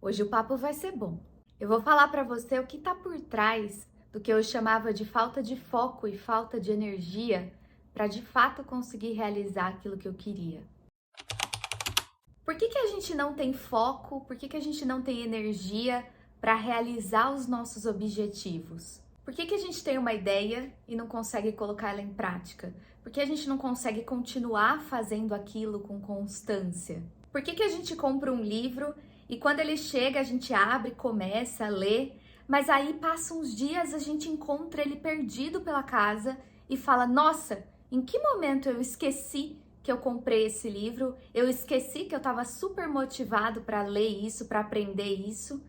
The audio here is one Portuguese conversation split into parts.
Hoje o papo vai ser bom. Eu vou falar para você o que está por trás do que eu chamava de falta de foco e falta de energia para de fato conseguir realizar aquilo que eu queria. Por que a gente não tem foco? Por que a gente não tem energia para realizar os nossos objetivos? Por que a gente tem uma ideia e não consegue colocar ela em prática? Por que a gente não consegue continuar fazendo aquilo com constância? Por que a gente compra um livro e quando ele chega a gente abre, começa a ler, mas aí passam uns dias a gente encontra ele perdido pela casa e fala: nossa, em que momento eu esqueci que eu comprei esse livro? Eu esqueci que eu estava super motivado para ler isso, para aprender isso,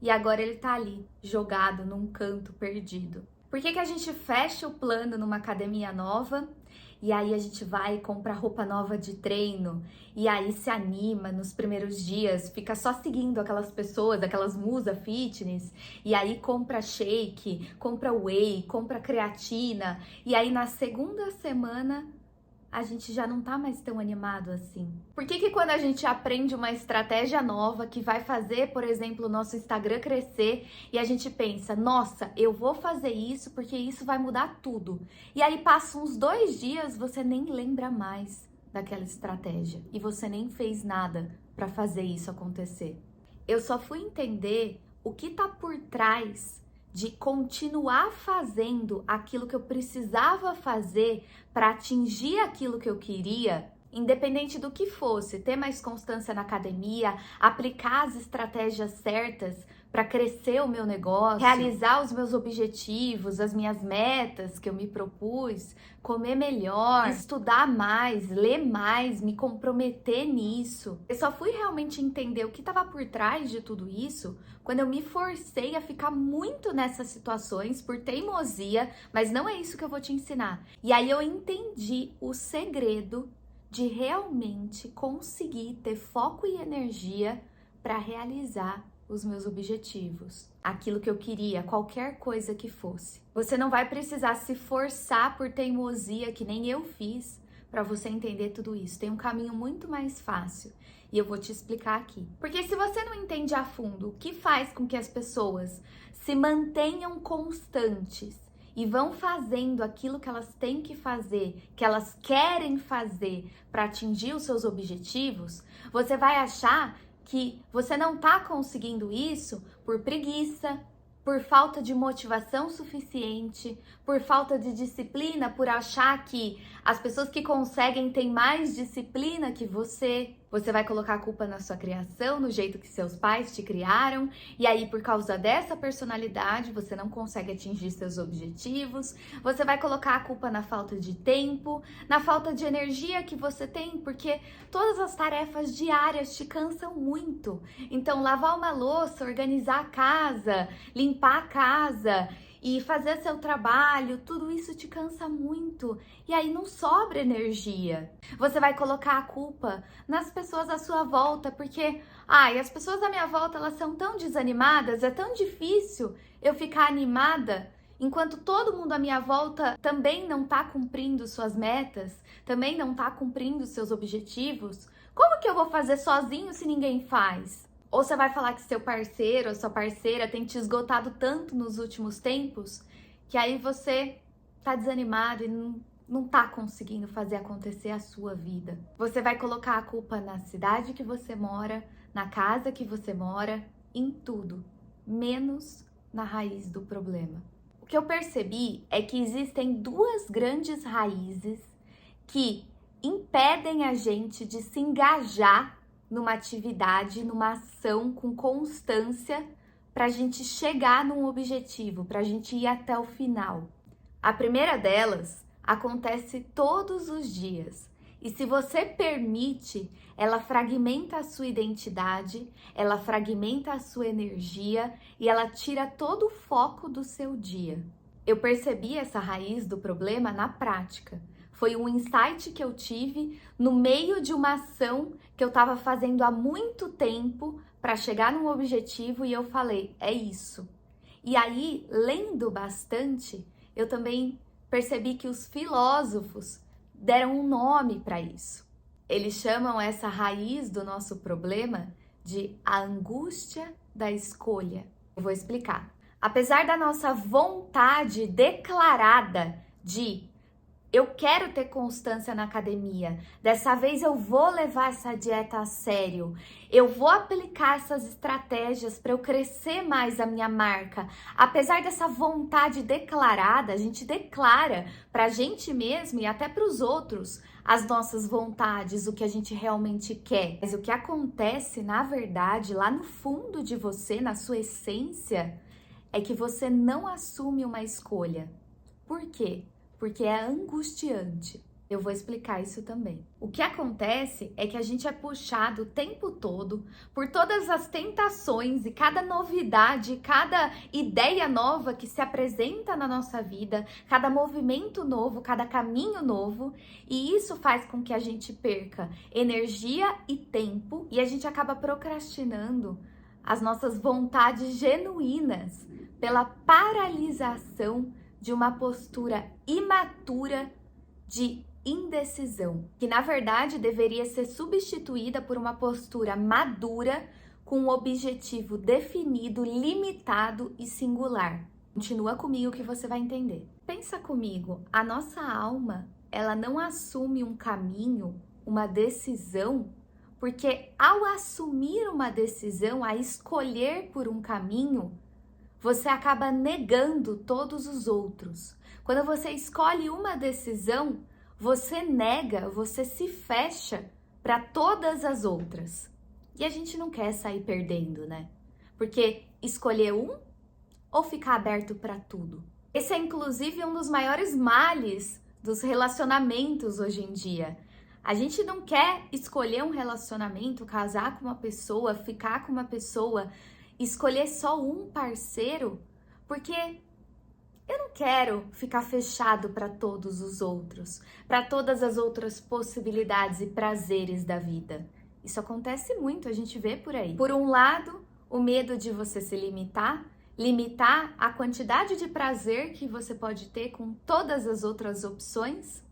e agora ele tá ali, jogado num canto perdido. Por que a gente fecha o plano numa academia nova e aí a gente vai e compra roupa nova de treino e aí se anima nos primeiros dias, fica só seguindo aquelas pessoas, aquelas musa fitness, e aí compra shake, compra whey, compra creatina, e aí na segunda semana a gente já não tá mais tão animado assim? Por que quando a gente aprende uma estratégia nova que vai fazer, por exemplo, o nosso Instagram crescer e a gente pensa, nossa, eu vou fazer isso porque isso vai mudar tudo. E aí passa uns 2 dias, você nem lembra mais daquela estratégia e você nem fez nada para fazer isso acontecer. Eu só fui entender o que tá por trás de continuar fazendo aquilo que eu precisava fazer para atingir aquilo que eu queria, independente do que fosse, ter mais constância na academia, aplicar as estratégias certas para crescer o meu negócio, realizar os meus objetivos, as minhas metas que eu me propus, comer melhor, estudar mais, ler mais, me comprometer nisso. Eu só fui realmente entender o que estava por trás de tudo isso quando eu me forcei a ficar muito nessas situações por teimosia, mas não é isso que eu vou te ensinar. E aí eu entendi o segredo de realmente conseguir ter foco e energia para realizar os meus objetivos, aquilo que eu queria, qualquer coisa que fosse. Você não vai precisar se forçar por teimosia, que nem eu fiz, para você entender tudo isso. Tem um caminho muito mais fácil e eu vou te explicar aqui. Porque se você não entende a fundo o que faz com que as pessoas se mantenham constantes e vão fazendo aquilo que elas têm que fazer, que elas querem fazer para atingir os seus objetivos, você vai achar que você não está conseguindo isso por preguiça, por falta de motivação suficiente, por falta de disciplina, por achar que as pessoas que conseguem têm mais disciplina que você. Você vai colocar a culpa na sua criação, no jeito que seus pais te criaram, e aí por causa dessa personalidade você não consegue atingir seus objetivos. Você vai colocar a culpa na falta de tempo, na falta de energia que você tem, porque todas as tarefas diárias te cansam muito. Então lavar uma louça, organizar a casa, limpar a casa e fazer seu trabalho, tudo isso te cansa muito e aí não sobra energia. Você vai colocar a culpa nas pessoas à sua volta, porque as pessoas à minha volta, elas são tão desanimadas, é tão difícil eu ficar animada enquanto todo mundo à minha volta também não tá cumprindo suas metas, também não tá cumprindo seus objetivos. Como que eu vou fazer sozinho se ninguém faz? Ou você vai falar que seu parceiro ou sua parceira tem te esgotado tanto nos últimos tempos que aí você tá desanimado e não tá conseguindo fazer acontecer a sua vida. Você vai colocar a culpa na cidade que você mora, na casa que você mora, em tudo, menos na raiz do problema. O que eu percebi é que existem 2 grandes raízes que impedem a gente de se engajar numa atividade, numa ação com constância para a gente chegar num objetivo, para a gente ir até o final. A primeira delas acontece todos os dias e se você permite, ela fragmenta a sua identidade, ela fragmenta a sua energia e ela tira todo o foco do seu dia. Eu percebi essa raiz do problema na prática. Foi um insight que eu tive no meio de uma ação que eu estava fazendo há muito tempo para chegar num objetivo e eu falei, é isso. E aí, lendo bastante, eu também percebi que os filósofos deram um nome para isso. Eles chamam essa raiz do nosso problema de a angústia da escolha. Eu vou explicar. Apesar da nossa vontade declarada de eu quero ter constância na academia, dessa vez eu vou levar essa dieta a sério, eu vou aplicar essas estratégias para eu crescer mais a minha marca. Apesar dessa vontade declarada, a gente declara para a gente mesmo e até para os outros as nossas vontades, o que a gente realmente quer. Mas o que acontece, na verdade, lá no fundo de você, na sua essência, é que você não assume uma escolha. Por quê? Porque é angustiante. Eu vou explicar isso também. O que acontece é que a gente é puxado o tempo todo por todas as tentações e cada novidade, cada ideia nova que se apresenta na nossa vida, cada movimento novo, cada caminho novo, e isso faz com que a gente perca energia e tempo e a gente acaba procrastinando as nossas vontades genuínas pela paralisação de uma postura imatura de indecisão, que na verdade deveria ser substituída por uma postura madura com um objetivo definido, limitado e singular. Continua comigo que você vai entender. Pensa comigo, a nossa alma, ela não assume um caminho, uma decisão, porque ao assumir uma decisão, a escolher por um caminho, você acaba negando todos os outros. Quando você escolhe uma decisão, você nega, você se fecha para todas as outras. E a gente não quer sair perdendo, né? Porque escolher um ou ficar aberto para tudo. Esse é inclusive um dos maiores males dos relacionamentos hoje em dia. A gente não quer escolher um relacionamento, casar com uma pessoa, ficar com uma pessoa, escolher só um parceiro, porque eu não quero ficar fechado para todos os outros, para todas as outras possibilidades e prazeres da vida. Isso acontece muito, a gente vê por aí. Por um lado, o medo de você se limitar a quantidade de prazer que você pode ter com todas as outras opções.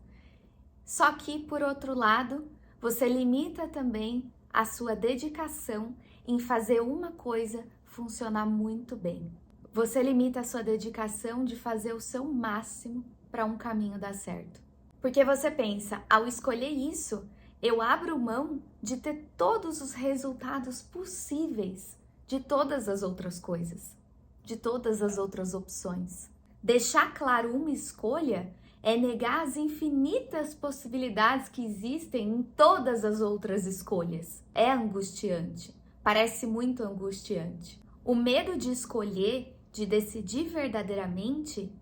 Só que, por outro lado, você limita também a sua dedicação em fazer uma coisa funcionar muito bem. Você limita a sua dedicação de fazer o seu máximo para um caminho dar certo. Porque você pensa, ao escolher isso, eu abro mão de ter todos os resultados possíveis de todas as outras coisas, de todas as outras opções. Deixar claro uma escolha é negar as infinitas possibilidades que existem em todas as outras escolhas. É angustiante. Parece muito angustiante. O medo de escolher, de decidir verdadeiramente,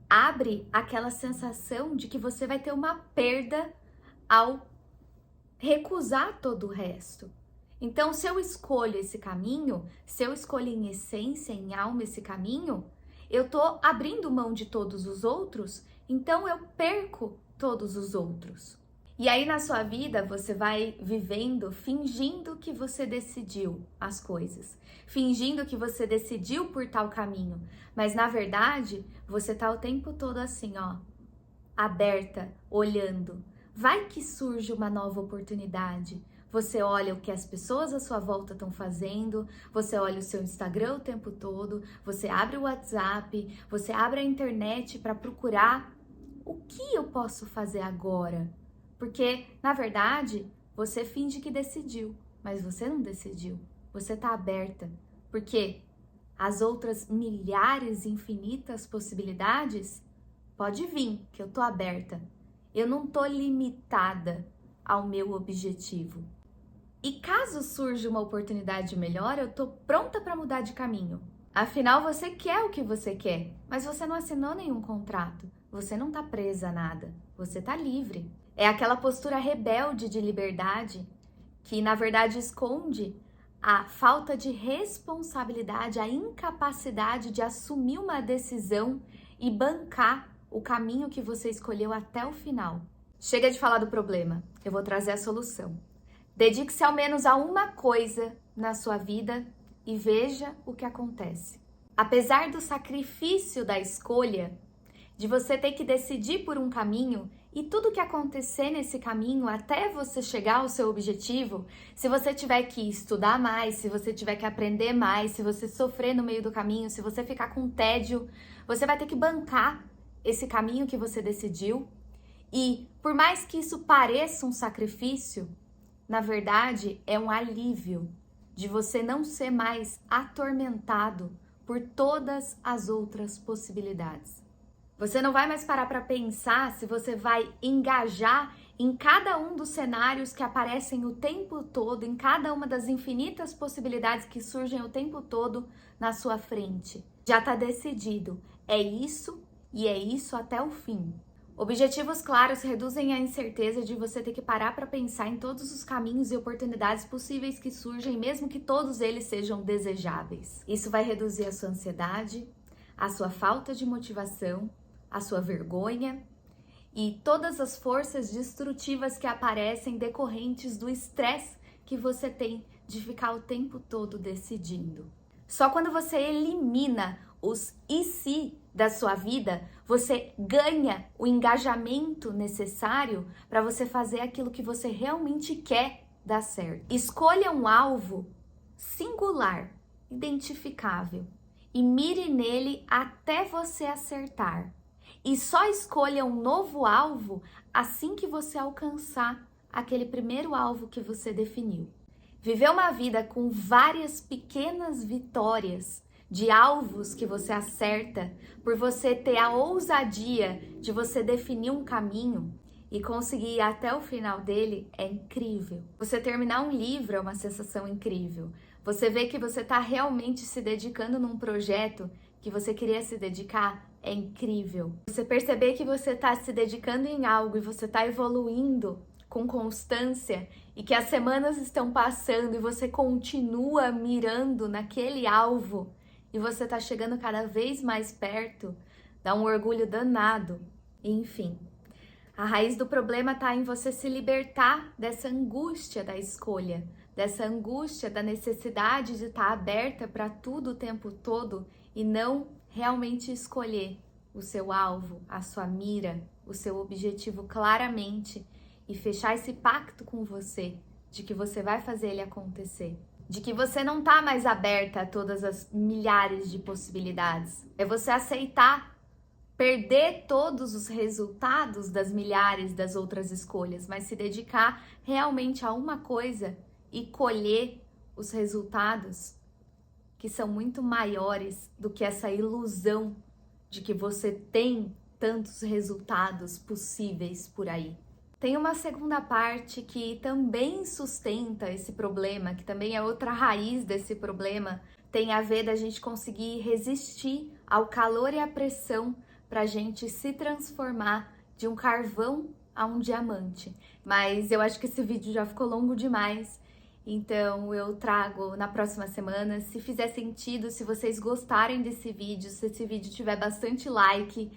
abre aquela sensação de que você vai ter uma perda ao recusar todo o resto. Então, se eu escolho esse caminho, se eu escolho em essência, em alma esse caminho, eu tô abrindo mão de todos os outros, então eu perco todos os outros. E aí na sua vida você vai vivendo fingindo que você decidiu as coisas, fingindo que você decidiu por tal caminho, mas na verdade você tá o tempo todo assim, ó, aberta, olhando. Vai que surge uma nova oportunidade. Você olha o que as pessoas à sua volta estão fazendo, você olha o seu Instagram o tempo todo, você abre o WhatsApp, você abre a internet para procurar o que eu posso fazer agora. Porque, na verdade, você finge que decidiu, mas você não decidiu. Você está aberta, porque as outras milhares, infinitas possibilidades, pode vir, que eu tô aberta. Eu não tô limitada ao meu objetivo. E caso surja uma oportunidade melhor, eu tô pronta para mudar de caminho. Afinal, você quer o que você quer, mas você não assinou nenhum contrato. Você não tá presa a nada. Você tá livre. É aquela postura rebelde de liberdade que, na verdade, esconde a falta de responsabilidade, a incapacidade de assumir uma decisão e bancar o caminho que você escolheu até o final. Chega de falar do problema, eu vou trazer a solução. Dedique-se ao menos a uma coisa na sua vida e veja o que acontece. Apesar do sacrifício da escolha, de você ter que decidir por um caminho E tudo que acontecer nesse caminho até você chegar ao seu objetivo, se você tiver que estudar mais, se você tiver que aprender mais, se você sofrer no meio do caminho, se você ficar com tédio, você vai ter que bancar esse caminho que você decidiu. E por mais que isso pareça um sacrifício, na verdade é um alívio de você não ser mais atormentado por todas as outras possibilidades. Você não vai mais parar para pensar se você vai engajar em cada um dos cenários que aparecem o tempo todo, em cada uma das infinitas possibilidades que surgem o tempo todo na sua frente. Já está decidido, é isso e é isso até o fim. Objetivos claros reduzem a incerteza de você ter que parar para pensar em todos os caminhos e oportunidades possíveis que surgem, mesmo que todos eles sejam desejáveis. Isso vai reduzir a sua ansiedade, a sua falta de motivação, a sua vergonha e todas as forças destrutivas que aparecem decorrentes do estresse que você tem de ficar o tempo todo decidindo. Só quando você elimina os e se da sua vida, você ganha o engajamento necessário para você fazer aquilo que você realmente quer dar certo. Escolha um alvo singular, identificável e mire nele até você acertar. E só escolha um novo alvo assim que você alcançar aquele primeiro alvo que você definiu. Viver uma vida com várias pequenas vitórias de alvos que você acerta, por você ter a ousadia de você definir um caminho e conseguir ir até o final dele, é incrível. Você terminar um livro é uma sensação incrível. Você vê que você está realmente se dedicando num projeto que você queria se dedicar, é incrível. Você perceber que você está se dedicando em algo e você está evoluindo com constância e que as semanas estão passando e você continua mirando naquele alvo e você está chegando cada vez mais perto, dá um orgulho danado. Enfim, a raiz do problema está em você se libertar dessa angústia da escolha, dessa angústia da necessidade de estar aberta para tudo o tempo todo e não realmente escolher o seu alvo, a sua mira, o seu objetivo claramente e fechar esse pacto com você de que você vai fazer ele acontecer. De que você não tá mais aberta a todas as milhares de possibilidades. É você aceitar perder todos os resultados das milhares das outras escolhas, mas se dedicar realmente a uma coisa e colher os resultados que são muito maiores do que essa ilusão de que você tem tantos resultados possíveis por aí. Tem uma segunda parte que também sustenta esse problema, que também é outra raiz desse problema, tem a ver da gente conseguir resistir ao calor e à pressão para a gente se transformar de um carvão a um diamante. Mas eu acho que esse vídeo já ficou longo demais, então eu trago na próxima semana. Se fizer sentido, se vocês gostarem desse vídeo, se esse vídeo tiver bastante like,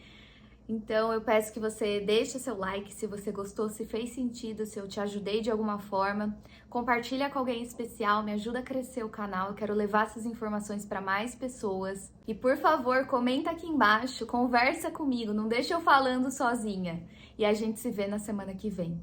então eu peço que você deixe seu like se você gostou, se fez sentido, se eu te ajudei de alguma forma. Compartilha com alguém especial, me ajuda a crescer o canal, eu quero levar essas informações para mais pessoas. E por favor, comenta aqui embaixo, conversa comigo, não deixa eu falando sozinha. E a gente se vê na semana que vem.